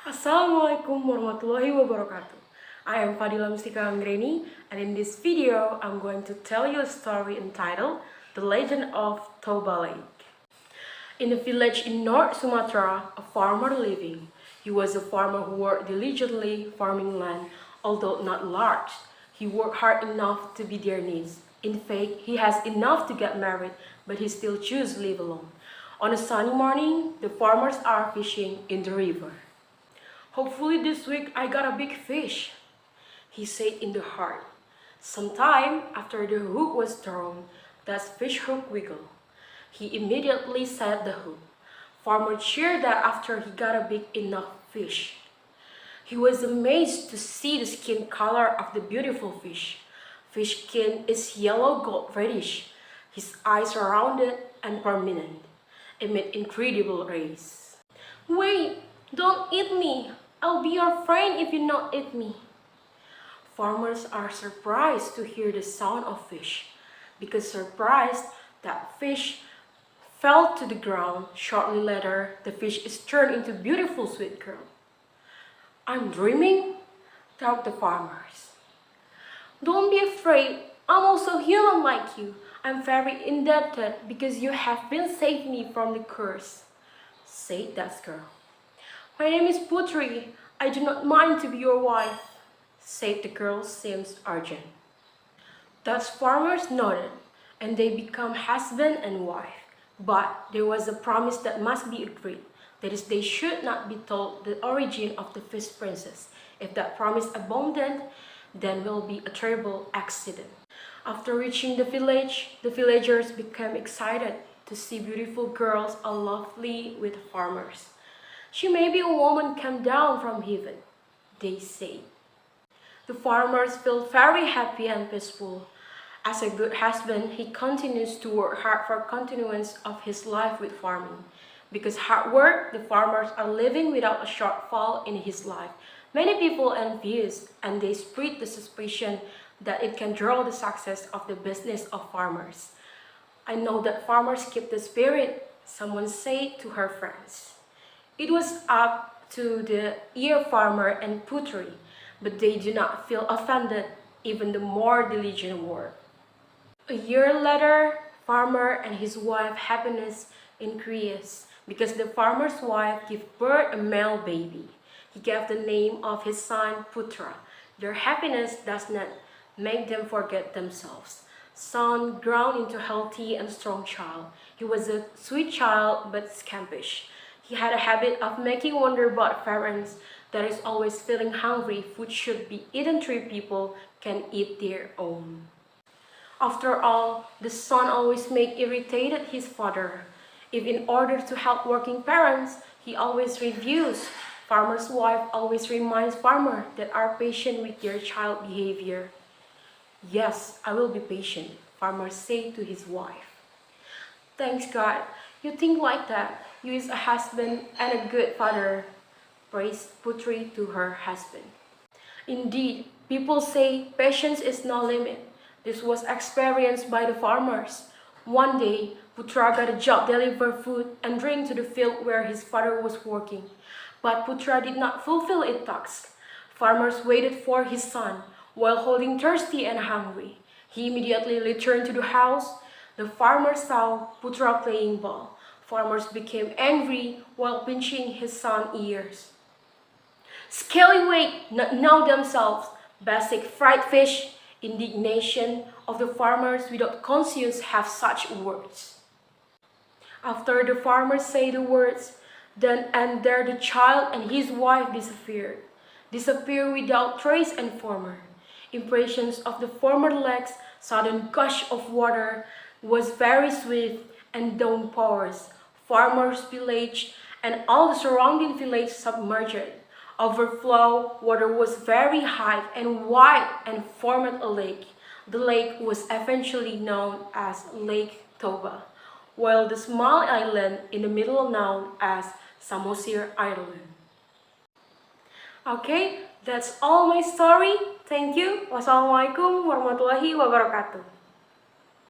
Assalamualaikum warahmatullahi wabarakatuh. I am Mustika Anggreni, and in this video, I'm going to tell you a story entitled The Legend of Toba Lake. In a village in North Sumatra, a farmer living. He was a farmer who worked diligently farming land, although not large. He worked hard enough to meet their needs. In fact, he has enough to get married, but he still chooses to live alone. On a sunny morning, the farmers are fishing in the river. "Hopefully this week I got a big fish," he said in the heart. Sometime after the hook was thrown, that fish hook wiggled. He immediately set the hook. Farmer cheered that after he got a big enough fish. He was amazed to see the skin color of the beautiful fish. Fish skin is yellow gold reddish. His eyes are rounded and prominent, emit incredible rays. "Wait, don't eat me! I'll be your friend if you not eat me." Farmers are surprised to hear the sound of fish. Because surprised, that fish fell to the ground. Shortly later, the fish is turned into a beautiful sweet girl. "I'm dreaming," thought the farmers. "Don't be afraid. I'm also human like you. I'm very indebted because you have been saved me from the curse," said that girl. "My name is Putri. I do not mind to be your wife," said the girl, seems urgent. Thus farmers nodded, and they become husband and wife. But there was a promise that must be agreed. That is, they should not be told the origin of the fish princess. If that promise abandoned, then will be a terrible accident. After reaching the villagers became excited to see beautiful girls all lovely with farmers. "She may be a woman come down from heaven," they say. The farmers feel very happy and peaceful. As a good husband, he continues to work hard for continuance of his life with farming. Because hard work, the farmers are living without a shortfall in his life. Many people envious, and they spread the suspicion that it can draw the success of the business of farmers. "I know that farmers keep the spirit," someone said to her friends. It was up to the ear farmer and Putri, but they do not feel offended, even the more diligent work. A year later, farmer and his wife happiness increased because the farmer's wife gave birth a male baby. He gave the name of his son Putra. Their happiness does not make them forget themselves. Son grown into a healthy and strong child. He was a sweet child but scampish. He had a habit of making wonder about parents that is always feeling hungry. Food should be eaten. 3 people can eat their own. After all, the son always made irritated his father. If in order to help working parents, he always refused. Farmer's wife always reminds farmer that are patient with their child behavior. "Yes, I will be patient," farmer said to his wife. "Thanks God, you think like that. You is a husband and a good father," praised Putri to her husband. Indeed, people say patience is no limit. This was experienced by the farmers. One day, Putra got a job deliver food and drink to the field where his father was working. But Putra did not fulfill its task. Farmers waited for his son while holding thirsty and hungry. He immediately returned to the house. The farmer saw Putra playing ball. Farmers became angry while pinching his son's ears. "Scallywag, not know themselves, basic fried fish." Indignation of the farmers without conscience have such words. After the farmers say the words, then and there the child and his wife disappeared. Disappear without trace and former. Impressions of the former legs, sudden gush of water was very swift and downpours. Farmers' village and all the surrounding village submerged. Overflow water was very high and wide and formed a lake. The lake was eventually known as Lake Toba, while the small island in the middle known as Samosir Island. Okay, that's all my story. Thank you. Wassalamualaikum warahmatullahi wabarakatuh.